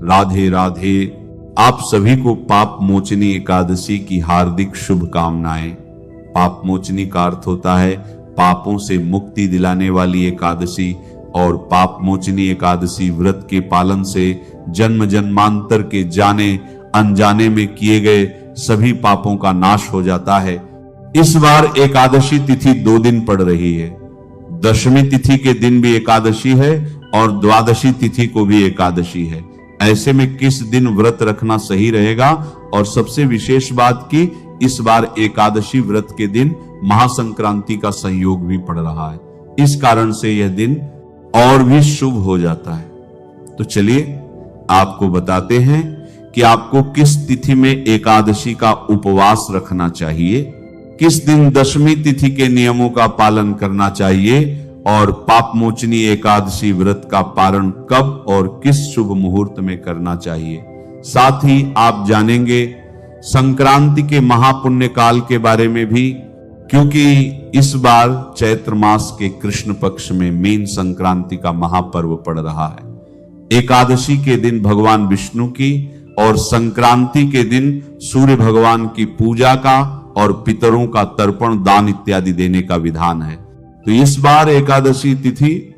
राधे राधे। आप सभी को पाप मोचनी एकादशी की हार्दिक शुभकामनाएं। पाप मोचनी का अर्थ होता है पापों से मुक्ति दिलाने वाली एकादशी, और पाप मोचनी एकादशी व्रत के पालन से जन्म जन्मांतर के जाने अनजाने में किए गए सभी पापों का नाश हो जाता है। इस बार एकादशी तिथि 2 दिन पड़ रही है। दशमी तिथि के दिन भी एकादशी है और द्वादशी तिथि को भी एकादशी है। ऐसे में किस दिन व्रत रखना सही रहेगा? और सबसे विशेष बात की इस बार एकादशी व्रत के दिन महासंक्रांति का संयोग भी पड़ रहा है, इस कारण से यह दिन और भी शुभ हो जाता है। तो चलिए आपको बताते हैं कि आपको किस तिथि में एकादशी का उपवास रखना चाहिए, किस दिन दशमी तिथि के नियमों का पालन करना चाहिए, और पाप मोचनी एकादशी व्रत का पारण कब और किस शुभ मुहूर्त में करना चाहिए। साथ ही आप जानेंगे संक्रांति के महापुण्य काल के बारे में भी, क्योंकि इस बार चैत्र मास के कृष्ण पक्ष में मीन संक्रांति का महापर्व पड़ रहा है। एकादशी के दिन भगवान विष्णु की और संक्रांति के दिन सूर्य भगवान की पूजा का और पितरों का तर्पण दान इत्यादि देने का विधान है। तो इस बार एकादशी तिथि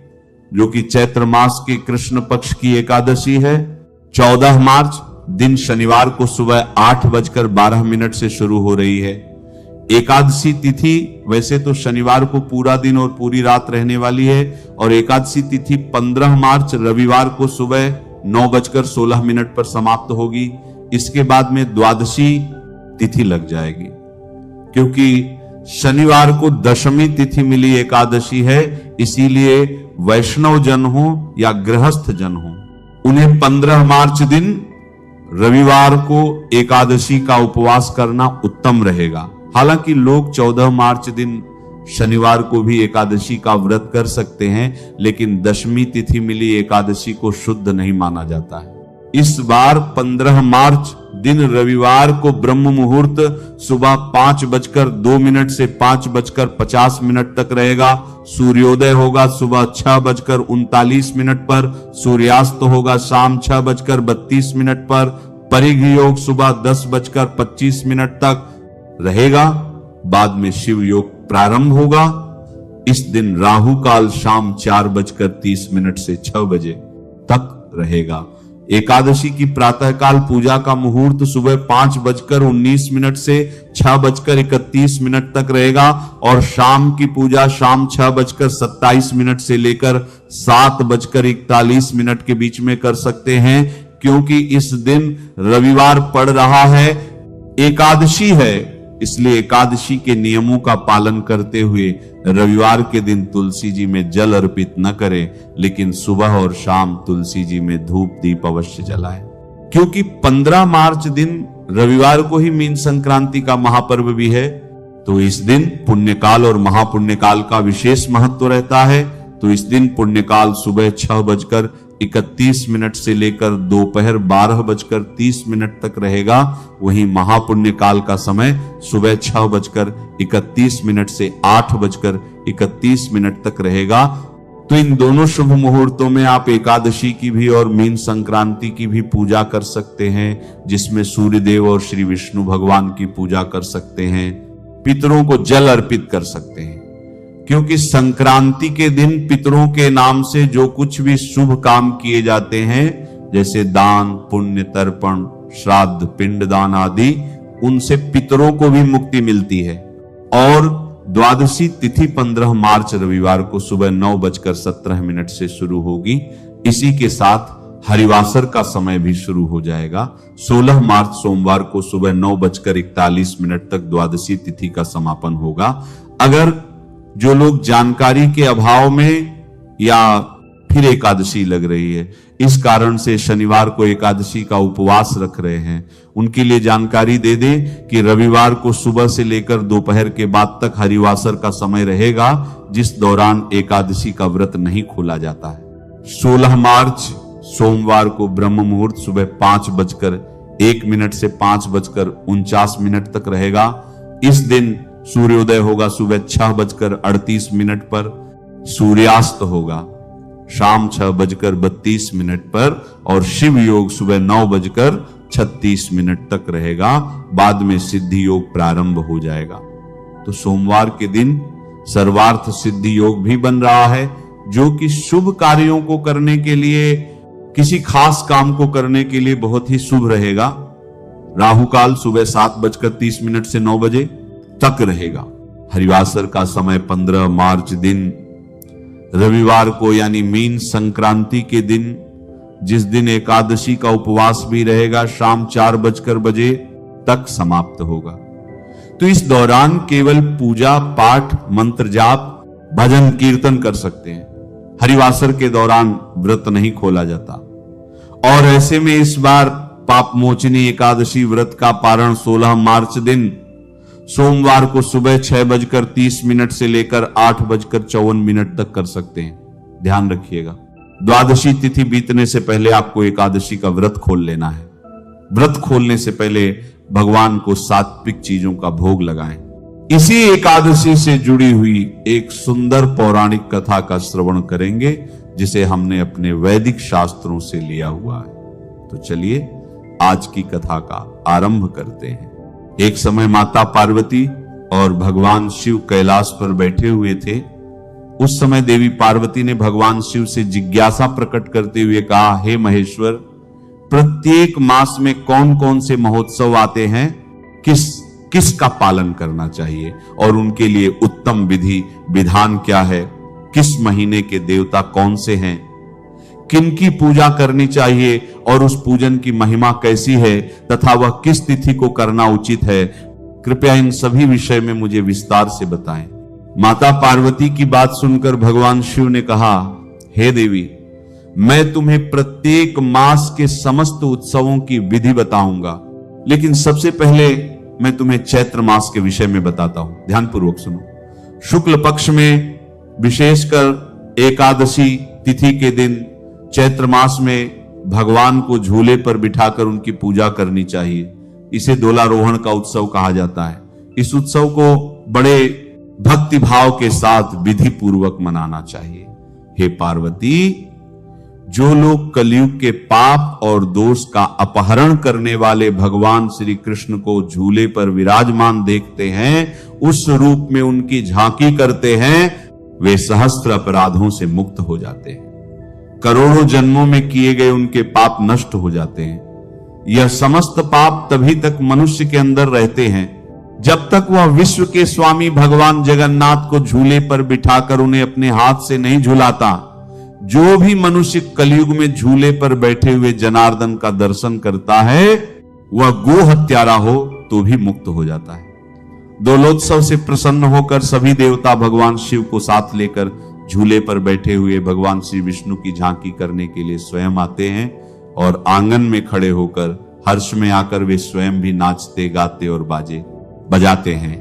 जो कि चैत्र मास के कृष्ण पक्ष की एकादशी है, 14 मार्च दिन शनिवार को सुबह 8:12 से शुरू हो रही है। एकादशी तिथि वैसे तो शनिवार को पूरा दिन और पूरी रात रहने वाली है, और एकादशी तिथि 15 मार्च रविवार को सुबह 9:16 पर समाप्त होगी। इसके बाद में द्वादशी तिथि लग जाएगी, क्योंकि शनिवार को दशमी तिथि मिली एकादशी है, इसीलिए वैष्णव जन हो या गृहस्थ जन हो, उन्हें 15 मार्च दिन रविवार को एकादशी का उपवास करना उत्तम रहेगा। हालांकि लोग 14 मार्च दिन शनिवार को भी एकादशी का व्रत कर सकते हैं, लेकिन दशमी तिथि मिली एकादशी को शुद्ध नहीं माना जाता है। इस बार 15 मार्च दिन रविवार को ब्रह्म मुहूर्त सुबह 5:02 से 5:50 तक रहेगा। सूर्योदय होगा सुबह 6:39 पर, सूर्यास्त होगा शाम 6:32 पर, परिघ योग सुबह 10:25 तक रहेगा। बाद में शिव योग प्रारंभ होगा। इस दिन राहु काल शाम 4:30 से 6 बजे तक रहेगा। एकादशी की प्रातःकाल पूजा का मुहूर्त सुबह 5:19 से 6:31 तक रहेगा, और शाम की पूजा शाम 6:27 से लेकर 7:41 के बीच में कर सकते हैं, क्योंकि इस दिन रविवार पड़ रहा है, एकादशी है। इसलिए एकादशी के नियमों का पालन करते हुए रविवार के दिन तुलसी जी में जल अर्पित न करें, लेकिन सुबह और शाम तुलसी जी में धूप दीप अवश्य जलाएं, क्योंकि 15 मार्च दिन रविवार को ही मीन संक्रांति का महापर्व भी है। तो इस दिन पुण्यकाल और महापुण्यकाल का विशेष महत्व रहता है। तो इस दिन पुण्यकाल सुबह 6:31 से लेकर दोपहर 12:30 तक रहेगा। वहीं महापुण्यकाल का समय सुबह 6:31 से 8:31 तक रहेगा। तो इन दोनों शुभ मुहूर्तों में आप एकादशी की भी और मीन संक्रांति की भी पूजा कर सकते हैं, जिसमें सूर्य देव और श्री विष्णु भगवान की पूजा कर सकते हैं, पितरों को जल अर्पित कर सकते हैं, क्योंकि संक्रांति के दिन पितरों के नाम से जो कुछ भी शुभ काम किए जाते हैं, जैसे दान पुण्य तर्पण श्राद्ध पिंडदान आदि, उनसे पितरों को भी मुक्ति मिलती है। और द्वादशी तिथि 15 मार्च रविवार को सुबह 9:17 से शुरू होगी। इसी के साथ हरिवासर का समय भी शुरू हो जाएगा। 16 मार्च सोमवार को सुबह 9:41 तक द्वादशी तिथि का समापन होगा। अगर जो लोग जानकारी के अभाव में या फिर एकादशी लग रही है, इस कारण से शनिवार को एकादशी का उपवास रख रहे हैं, उनके लिए जानकारी दे दें कि रविवार को सुबह से लेकर दोपहर के बाद तक हरिवासर का समय रहेगा, जिस दौरान एकादशी का व्रत नहीं खोला जाता है। 16 मार्च सोमवार को ब्रह्म मुहूर्त सुबह 5:01 से 5:49 तक रहेगा। इस दिन सूर्योदय होगा सुबह 6:38 पर, सूर्यास्त होगा शाम 6:32 पर और शिव योग सुबह 9:36 तक रहेगा। बाद में सिद्धि योग प्रारंभ हो जाएगा। तो सोमवार के दिन सर्वार्थ सिद्धि योग भी बन रहा है, जो कि शुभ कार्यों को करने के लिए, किसी खास काम को करने के लिए बहुत ही शुभ रहेगा। राहु काल सुबह 7:30 से 9 बजे तक रहेगा। हरिवासर का समय 15 मार्च दिन रविवार को यानी मीन संक्रांति के दिन, जिस दिन एकादशी का उपवास भी रहेगा, शाम 4 बजे तक समाप्त होगा। तो इस दौरान केवल पूजा पाठ, मंत्र जाप, भजन कीर्तन कर सकते हैं। हरिवासर के दौरान व्रत नहीं खोला जाता। और ऐसे में इस बार पाप मोचनी एकादशी व्रत का पारण 16 मार्च दिन सोमवार को सुबह 6:30 से लेकर 8:54 तक कर सकते हैं। ध्यान रखिएगा, द्वादशी तिथि बीतने से पहले आपको एकादशी का व्रत खोल लेना है। व्रत खोलने से पहले भगवान को सात्विक चीजों का भोग लगाएं। इसी एकादशी से जुड़ी हुई एक सुंदर पौराणिक कथा का श्रवण करेंगे, जिसे हमने अपने वैदिक शास्त्रों से लिया हुआ है। तो चलिए आज की कथा का आरंभ करते हैं। एक समय माता पार्वती और भगवान शिव कैलाश पर बैठे हुए थे। उस समय देवी पार्वती ने भगवान शिव से जिज्ञासा प्रकट करते हुए कहा, हे महेश्वर, प्रत्येक मास में कौन कौन से महोत्सव आते हैं, किसका पालन करना चाहिए और उनके लिए उत्तम विधि विधान क्या है, किस महीने के देवता कौन से हैं, किनकी पूजा करनी चाहिए और उस पूजन की महिमा कैसी है तथा वह किस तिथि को करना उचित है, कृपया इन सभी विषय में मुझे विस्तार से बताएं। माता पार्वती की बात सुनकर भगवान शिव ने कहा, हे देवी, मैं तुम्हें प्रत्येक मास के समस्त उत्सवों की विधि बताऊंगा, लेकिन सबसे पहले मैं तुम्हें चैत्र मास के विषय में बताता हूं। ध्यानपूर्वक सुनो। शुक्ल पक्ष में विशेषकर एकादशी तिथि के दिन चैत्र मास में भगवान को झूले पर बिठाकर उनकी पूजा करनी चाहिए। इसे दोलारोहण का उत्सव कहा जाता है। इस उत्सव को बड़े भक्ति भाव के साथ विधि पूर्वक मनाना चाहिए। हे पार्वती, जो लोग कलयुग के पाप और दोष का अपहरण करने वाले भगवान श्री कृष्ण को झूले पर विराजमान देखते हैं, उस रूप में उनकी झांकी करते हैं, वे सहस्त्र अपराधों से मुक्त हो जाते हैं। करोड़ों जन्मों में किए गए उनके पाप नष्ट हो जाते हैं। यह समस्त पाप तभी तक मनुष्य के अंदर रहते हैं जब तक वह विश्व के स्वामी भगवान जगन्नाथ को झूले पर बिठाकर उन्हें अपने हाथ से नहीं झुलाता। जो भी मनुष्य कलयुग में झूले पर बैठे हुए जनार्दन का दर्शन करता है, वह गो हत्यारा हो तो भी मुक्त हो जाता है। दोलोत्सव से प्रसन्न होकर सभी देवता भगवान शिव को साथ लेकर झूले पर बैठे हुए भगवान श्री विष्णु की झांकी करने के लिए स्वयं आते हैं और आंगन में खड़े होकर हर्ष में आकर वे स्वयं भी नाचते गाते और बाजे बजाते हैं।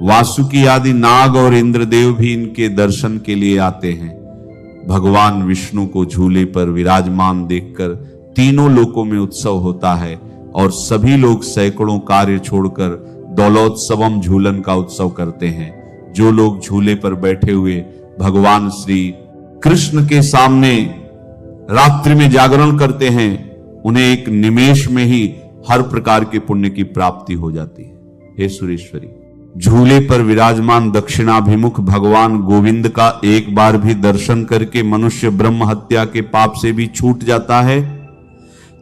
वासुकी आदि नाग और इंद्रदेव भी इनके दर्शन के लिए आते हैं। भगवान विष्णु को झूले पर विराजमान देखकर तीनों लोकों में उत्सव होता है और सभी लोग सैकड़ों कार्य छोड़कर दौलोत्सवम झूलन का उत्सव करते हैं। जो लोग झूले पर बैठे हुए भगवान श्री कृष्ण के सामने रात्रि में जागरण करते हैं, उन्हें एक निमेष में ही हर प्रकार के पुण्य की प्राप्ति हो जाती है। हे सुरेश्वरी, झूले पर विराजमान दक्षिणाभिमुख भगवान गोविंद का एक बार भी दर्शन करके मनुष्य ब्रह्म हत्या के पाप से भी छूट जाता है।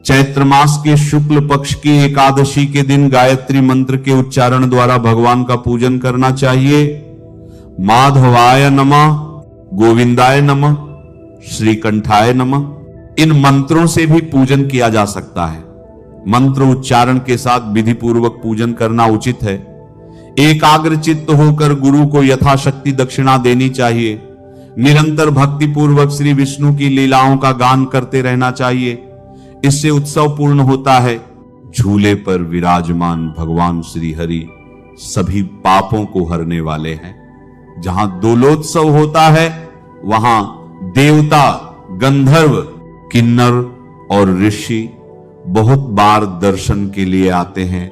चैत्र मास के शुक्ल पक्ष की एकादशी के दिन गायत्री मंत्र के उच्चारण द्वारा भगवान का पूजन करना चाहिए। माधवाय नमः, गोविंदाय नमः, श्रीकंठाय नमः, इन मंत्रों से भी पूजन किया जा सकता है। मंत्र उच्चारण के साथ विधि पूर्वक पूजन करना उचित है। एकाग्र चित्त होकर गुरु को यथाशक्ति दक्षिणा देनी चाहिए। निरंतर भक्ति पूर्वक श्री विष्णु की लीलाओं का गान करते रहना चाहिए। इससे उत्सव पूर्ण होता है। झूले पर विराजमान भगवान श्री हरि सभी पापों को हरने वाले हैं। जहां दोलोत्सव होता है वहां देवता, गंधर्व, किन्नर और ऋषि बहुत बार दर्शन के लिए आते हैं।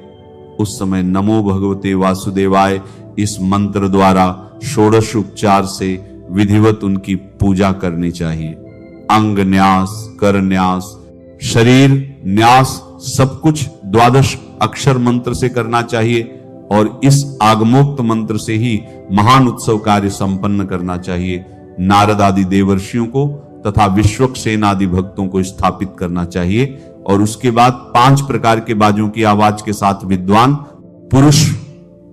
उस समय नमो भगवते वासुदेवाय इस मंत्र द्वारा षोडश उपचार से विधिवत उनकी पूजा करनी चाहिए। अंग न्यास, कर न्यास, शरीर न्यास सब कुछ 12 अक्षर मंत्र से करना चाहिए और इस आगमोक्त मंत्र से ही महान उत्सव कार्य संपन्न करना चाहिए। नारद आदि देवर्षियों को तथा विश्वक्सेन आदि भक्तों को स्थापित करना चाहिए और उसके बाद 5 प्रकार के बाजों की आवाज के साथ विद्वान पुरुष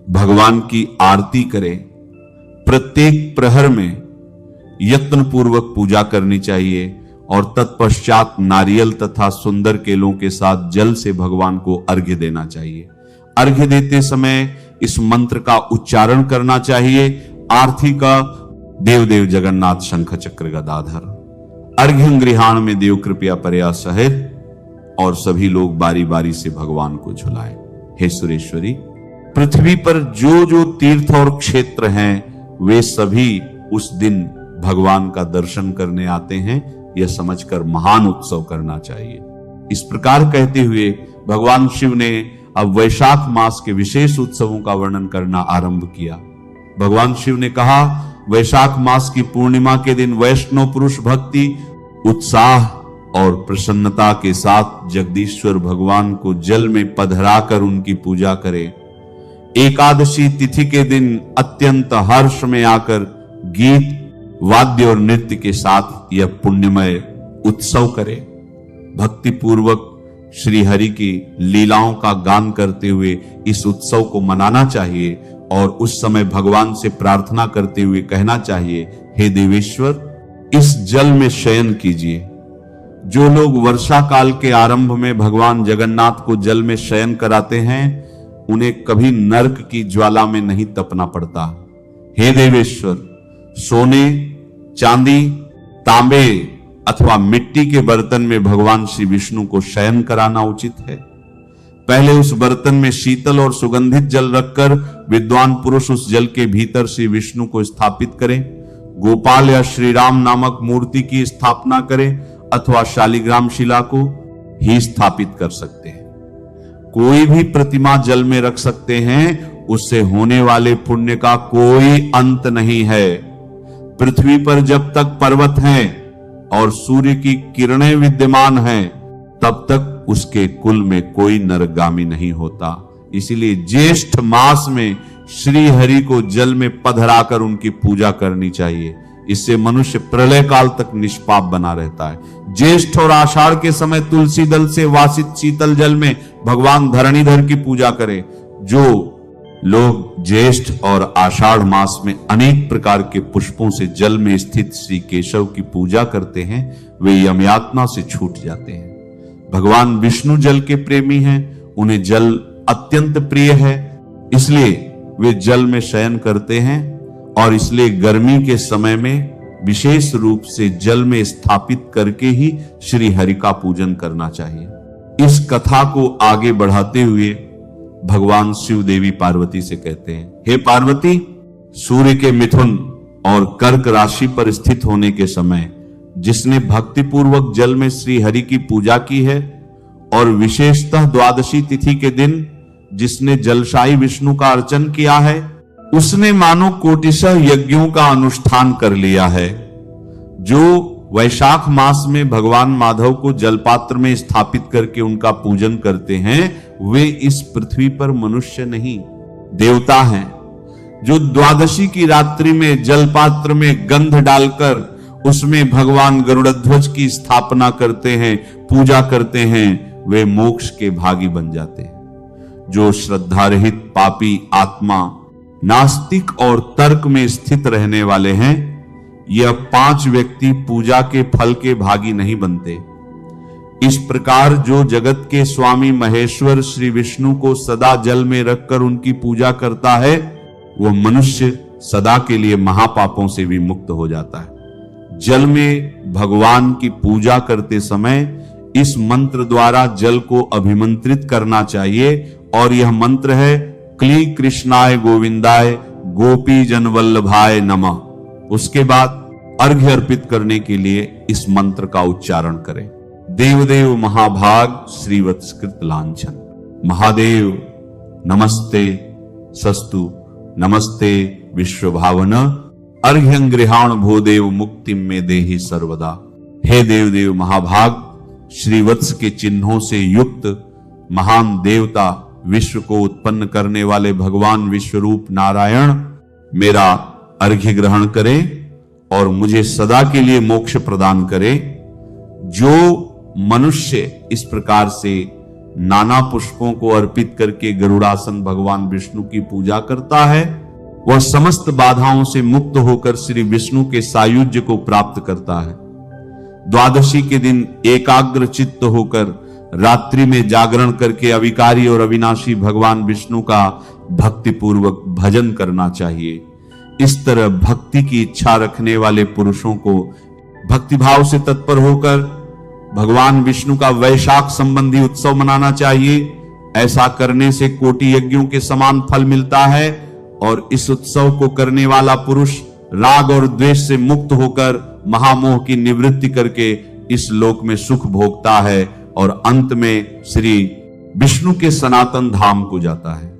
भगवान की आरती करें। प्रत्येक प्रहर में यत्न पूर्वक पूजा करनी चाहिए और तत्पश्चात नारियल तथा सुंदर केलों के साथ जल से भगवान को अर्घ्य देना चाहिए। अर्घ्य देते समय इस मंत्र का उच्चारण करना चाहिए। आरती का देव देव जगन्नाथ शंख चक्र गदाधर। अर्घ्य गृहाण में देव कृपया परया सहित और सभी लोग बारी बारी से भगवान को झुलाए। हे सुरेश्वरी, पृथ्वी पर जो जो तीर्थ और क्षेत्र हैं वे सभी उस दिन भगवान का दर्शन करने आते हैं, यह समझकर महान उत्सव करना चाहिए। इस प्रकार कहते हुए भगवान शिव ने अब वैशाख मास के विशेष उत्सवों का वर्णन करना आरंभ किया। भगवान शिव ने कहा, वैशाख मास की पूर्णिमा के दिन वैष्णव पुरुष भक्ति, उत्साह और प्रसन्नता के साथ जगदीश्वर भगवान को जल में पधराकर उनकी पूजा करे। एकादशी तिथि के दिन अत्यंत हर्ष में आकर गीत, वाद्य और नृत्य के साथ यह पुण्यमय उत्सव करे। भक्ति पूर्वक श्री हरि की लीलाओं का गान करते हुए इस उत्सव को मनाना चाहिए और उस समय भगवान से प्रार्थना करते हुए कहना चाहिए, हे देवेश्वर, इस जल में शयन कीजिए। जो लोग वर्षा काल के आरंभ में भगवान जगन्नाथ को जल में शयन कराते हैं उन्हें कभी नरक की ज्वाला में नहीं तपना पड़ता। हे देवेश्वर, सोने, चांदी, तांबे अथवा मिट्टी के बर्तन में भगवान श्री विष्णु को शयन कराना उचित है। पहले उस बर्तन में शीतल और सुगंधित जल रखकर विद्वान पुरुष उस जल के भीतर श्री विष्णु को स्थापित करें। गोपाल या श्री राम नामक मूर्ति की स्थापना करें अथवा शालिग्राम शिला को ही स्थापित कर सकते हैं। कोई भी प्रतिमा जल में रख सकते हैं, उससे होने वाले पुण्य का कोई अंत नहीं है। पृथ्वी पर जब तक पर्वत हैं और सूर्य की किरणें विद्यमान हैं, तब तक उसके कुल में कोई नरगामी नहीं होता। इसीलिए ज्येष्ठ मास में श्री हरि को जल में पधराकर उनकी पूजा करनी चाहिए। इससे मनुष्य प्रलय काल तक निष्पाप बना रहता है। ज्येष्ठ और आषाढ़ के समय तुलसी दल से वासित शीतल जल में भगवान धरणीधर की पूजा करें। जो लोग ज्येष्ठ और आषाढ़ मास में अनेक प्रकार के पुष्पों से जल में स्थित श्री केशव की पूजा करते हैं, वे यमयातना से छूट जाते हैं। भगवान विष्णु जल के प्रेमी हैं, उन्हें जल अत्यंत प्रिय है, इसलिए वे जल में शयन करते हैं और इसलिए गर्मी के समय में विशेष रूप से जल में स्थापित करके ही श्री हरि का पूजन करना चाहिए। इस कथा को आगे बढ़ाते हुए भगवान शिव देवी पार्वती से कहते हैं, हे पार्वती, सूर्य के मिथुन और कर्क राशि पर स्थित होने के समय जिसने भक्ति पूर्वक जल में श्री हरि की पूजा की है और विशेषतः द्वादशी तिथि के दिन जिसने जलशाही विष्णु का अर्चन किया है, उसने मानो कोटिशः यज्ञों का अनुष्ठान कर लिया है। जो वैशाख मास में भगवान माधव को जलपात्र में स्थापित करके उनका पूजन करते हैं, वे इस पृथ्वी पर मनुष्य नहीं, देवता हैं। जो द्वादशी की रात्रि में जलपात्र में गंध डालकर उसमें भगवान गरुड़ध्वज की स्थापना करते हैं, पूजा करते हैं, वे मोक्ष के भागी बन जाते हैं। जो श्रद्धा रहित पापी आत्मा, नास्तिक और तर्क में स्थित रहने वाले हैं, यह 5 व्यक्ति पूजा के फल के भागी नहीं बनते। इस प्रकार जो जगत के स्वामी महेश्वर श्री विष्णु को सदा जल में रखकर उनकी पूजा करता है, वह मनुष्य सदा के लिए महापापों से भी मुक्त हो जाता है। जल में भगवान की पूजा करते समय इस मंत्र द्वारा जल को अभिमंत्रित करना चाहिए और यह मंत्र है, क्ली कृष्णाय गोविंदाय गोपी जन वल्लभाय नमः। उसके बाद अर्घ्य अर्पित करने के लिए इस मंत्र का उच्चारण करें। देवदेव महाभाग श्रीवत्सकृत लांछन। महादेव नमस्ते सस्तु नमस्ते विश्वभावन। अर्घ्यं गृहाण भूदेव मुक्तिम में देहि सर्वदा। हे देवदेव महाभाग, श्रीवत्स के चिन्हों से युक्त महान देवता, विश्व को उत्पन्न करने वाले भगवान विश्वरूप नारायण मेरा अर्घ्य ग्रहण करे और मुझे सदा के लिए मोक्ष प्रदान करे। जो मनुष्य इस प्रकार से नाना पुष्पों को अर्पित करके गरुड़ासन भगवान विष्णु की पूजा करता है, वह समस्त बाधाओं से मुक्त होकर श्री विष्णु के सायुज्य को प्राप्त करता है। द्वादशी के दिन एकाग्र चित्त होकर रात्रि में जागरण करके अविकारी और अविनाशी भगवान विष्णु का भक्ति पूर्वक भजन करना चाहिए। इस तरह भक्ति की इच्छा रखने वाले पुरुषों को भक्तिभाव से तत्पर होकर भगवान विष्णु का वैशाख संबंधी उत्सव मनाना चाहिए। ऐसा करने से कोटि यज्ञों के समान फल मिलता है और इस उत्सव को करने वाला पुरुष राग और द्वेष से मुक्त होकर महामोह की निवृत्ति करके इस लोक में सुख भोगता है और अंत में श्री विष्णु के सनातन धाम को जाता है।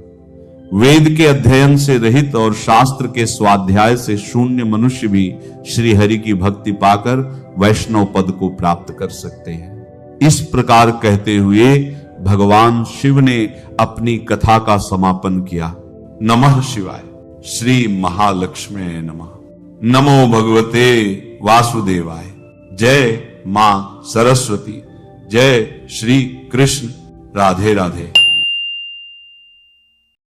वेद के अध्ययन से रहित और शास्त्र के स्वाध्याय से शून्य मनुष्य भी श्री हरि की भक्ति पाकर वैष्णव पद को प्राप्त कर सकते हैं। इस प्रकार कहते हुए भगवान शिव ने अपनी कथा का समापन किया। नमः शिवाय। श्री महालक्ष्मी नमः। नमो भगवते वासुदेवाय। जय मां सरस्वती। जय श्री कृष्ण। राधे राधे।